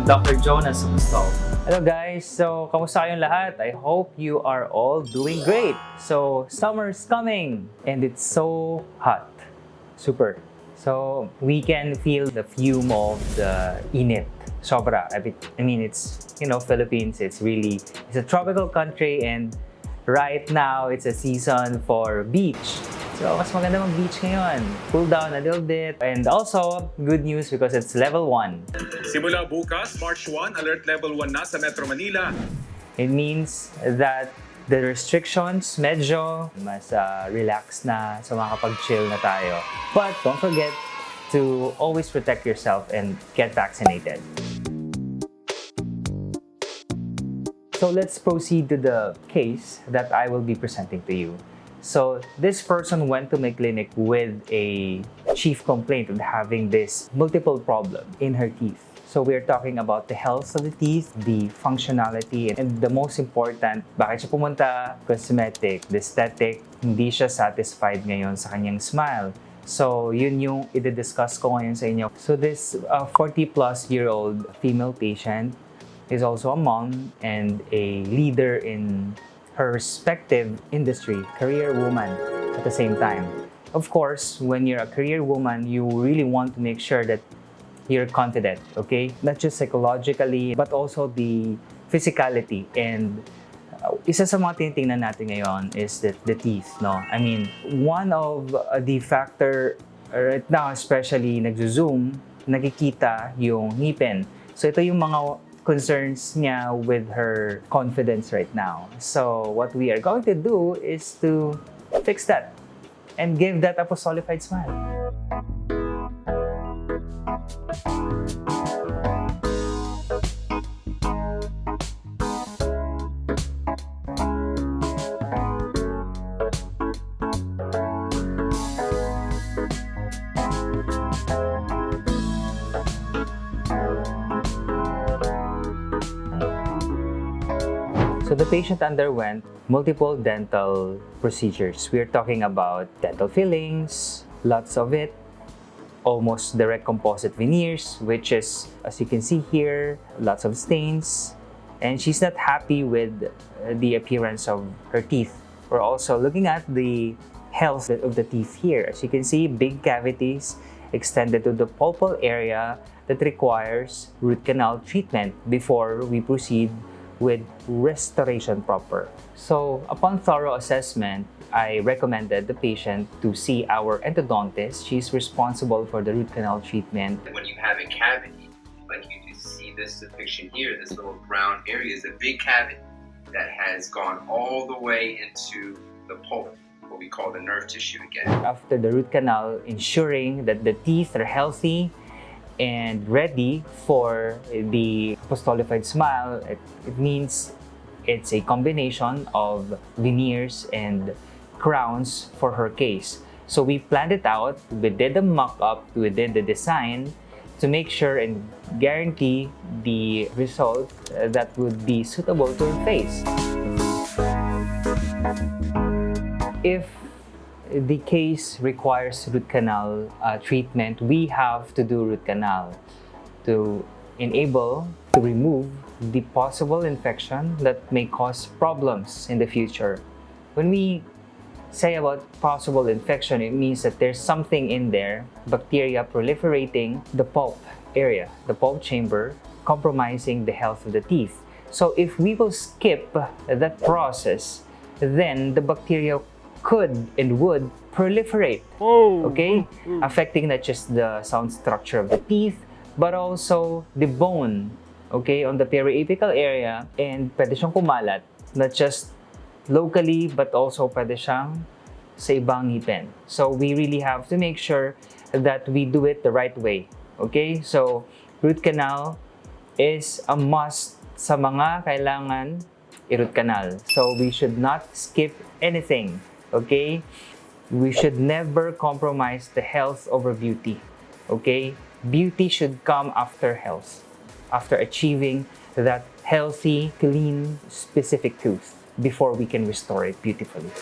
Dr. Jonas Apostol. Hello guys! So, kamusta kayong lahat? I hope you are all doing great. So, summer's coming and it's so hot. Super. So, we can feel the fume of the init. Sobra. I mean, it's, Philippines, it's a tropical country and right now, it's a season for beach. So, mas maganda mag-beach ngayon. Cool down a little bit. And also, good news because it's level 1. Simula bukas, March 1, alert level 1 na sa Metro Manila. It means that the restrictions medyo mas relax na, so makakapag-chill na tayo. But don't forget to always protect yourself and get vaccinated. So let's proceed to the case that I will be presenting to you. So this person went to my clinic with a chief complaint of having this multiple problem in her teeth. So we're talking about the health of the teeth, the functionality, and the most important, bakit siya pumunta? Cosmetic, the aesthetic, hindi siya satisfied ngayon sa kanyang smile. So yun yung i-discuss ko ngayon sa inyo. So this 40-plus-year-old female patient is also a mom and a leader in her respective industry, career woman at the same time. Of course, when you're a career woman, you really want to make sure that you're confident, okay? Not just psychologically, but also the physicality. And isa sa mga tinitingnan natin ngayon is the teeth, no? I mean, one of the factor right now, especially nagzo-zoom, nakikita yung ngipin. So ito yung mga concerns niya with her confidence right now. So what we are going to do is to fix that and give that apostolified smile. So the patient underwent multiple dental procedures. We're talking about dental fillings, lots of it, almost direct composite veneers, which is, as you can see here, lots of stains. And she's not happy with the appearance of her teeth. We're also looking at the health of the teeth here. As you can see, big cavities extended to the pulpal area that requires root canal treatment before we proceed with restoration proper. So upon thorough assessment, I recommended the patient to see our endodontist. She's responsible for the root canal treatment. When you have a cavity, like you do see this depiction here, this little brown area is a big cavity that has gone all the way into the pulp, what we call the nerve tissue again. After the root canal, ensuring that the teeth are healthy and ready for the apostolified smile, it means it's a combination of veneers and crowns for her case. So we planned it out, we did the mock-up, we did the design to make sure and guarantee the result that would be suitable to her face. If the case requires root canal treatment, we have to do root canal to enable to remove the possible infection that may cause problems in the future. When we say about possible infection, it means that there's something in there, bacteria proliferating the pulp area, the pulp chamber, compromising the health of the teeth. So if we will skip that process, then the bacteria could and would proliferate, okay? Affecting not just the sound structure of the teeth, but also the bone, okay, on the periapical area, and pwede siyang kumalat, not just locally, but also pwede siyang sa ibang ngipin. So we really have to make sure that we do it the right way, okay? So root canal is a must sa mga kailangan i-root canal. So we should not skip anything. Okay? We should never compromise the health over beauty. Okay? Beauty should come after health, after achieving that healthy, clean, specific tooth before we can restore it beautifully.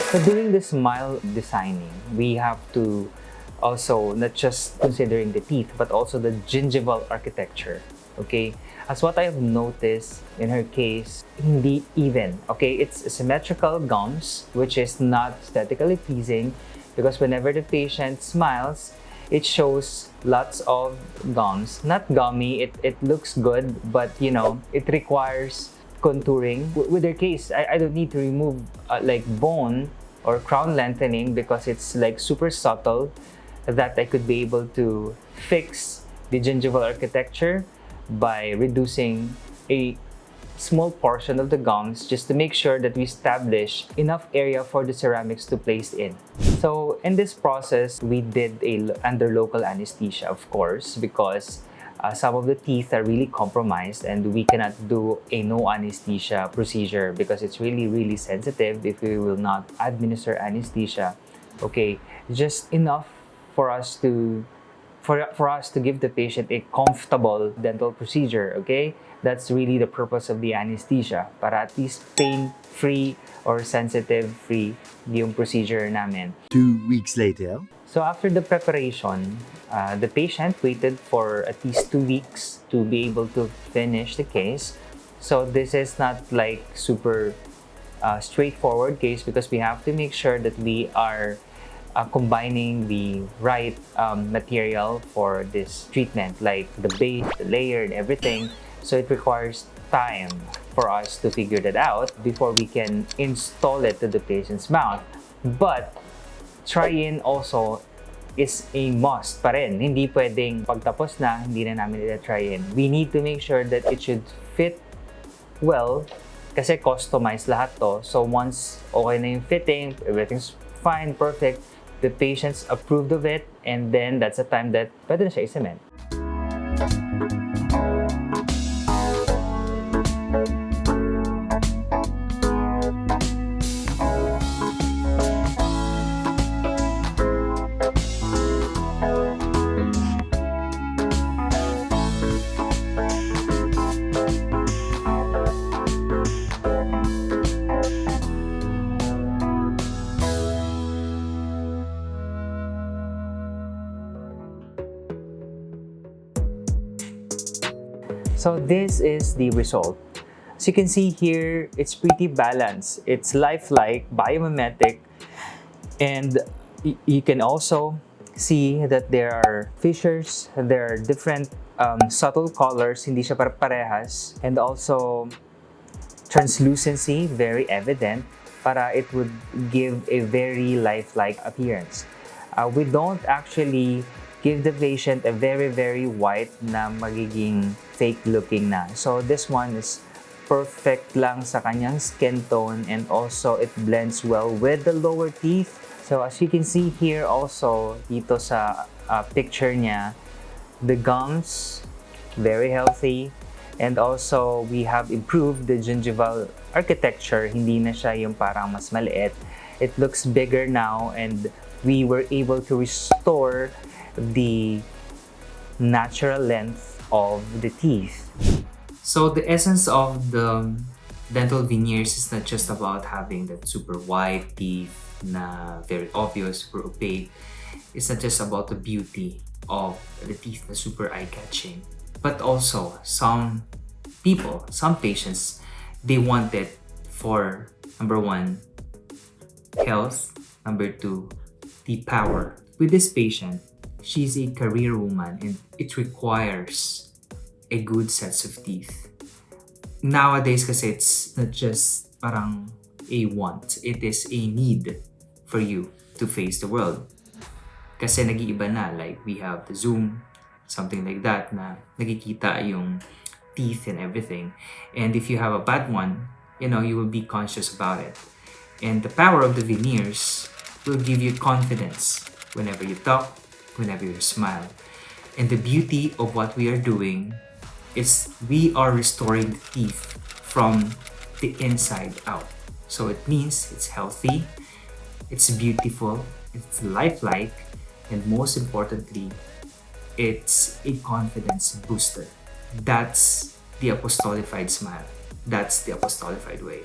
So during this smile designing, we have to Also, not just considering the teeth, but also the gingival architecture. Okay? As what I have noticed in her case, hindi even. Okay? It's symmetrical gums, which is not aesthetically pleasing because whenever the patient smiles, it shows lots of gums. Not gummy, it looks good, but it requires contouring. With her case, I don't need to remove like bone or crown lengthening because it's like super subtle that I could be able to fix the gingival architecture by reducing a small portion of the gums just to make sure that we establish enough area for the ceramics to place in. So in this process, we did under local anesthesia, of course, because some of the teeth are really compromised and we cannot do a no anesthesia procedure because it's really, really sensitive if we will not administer anesthesia. Okay, just enough for us to give the patient a comfortable dental procedure, okay? That's really the purpose of the anesthesia, para at least pain-free or sensitive-free yung procedure namin. 2 weeks later. So after the preparation, the patient waited for at least 2 weeks to be able to finish the case. So this is not like super straightforward case because we have to make sure that we are combining the right material for this treatment, like the base, the layer, and everything. So it requires time for us to figure that out before we can install it to the patient's mouth. But try-in also is a must pa rin. Hindi pwedeng pagtapos na, hindi na namin ita-try-in. We need to make sure that it should fit well kasi customized lahat to. So once okay na yung fitting, everything's fine, perfect, the patients approved of it, and then that's the time that pwede na siya i-cement. So this is the result. As you can see here, it's pretty balanced. It's lifelike, biomimetic, and you can also see that there are fissures, there are different subtle colors, hindi siya parehas, and also translucency, very evident, para it would give a very lifelike appearance. We don't actually give the patient a very, very white na magiging fake looking na. So this one is perfect lang sa kanyang skin tone, and also it blends well with the lower teeth. So as you can see here also, dito sa picture niya, the gums, very healthy. And also, we have improved the gingival architecture. Hindi na siya yung parang mas maliit. It looks bigger now, and we were able to restore the natural length of the teeth. So the essence of the dental veneers is not just about having that super white teeth na very obvious, super opaque. It's not just about the beauty of the teeth na super eye-catching, but also some people, some patients, they want it for number one, health, number two, the power. With this patient, she's a career woman and it requires a good sets of teeth. Nowadays kasi it's not just parang a want, it is a need for you to face the world. Kasi nag-iiba na, like we have the Zoom, something like that na nagkikita yung teeth and everything. And if you have a bad one, you will be conscious about it. And the power of the veneers will give you confidence whenever you talk, whenever you smile. And the beauty of what we are doing is we are restoring the teeth from the inside out. So it means it's healthy, it's beautiful, it's lifelike, and most importantly, it's a confidence booster. That's the apostolified smile. That's the apostolified way.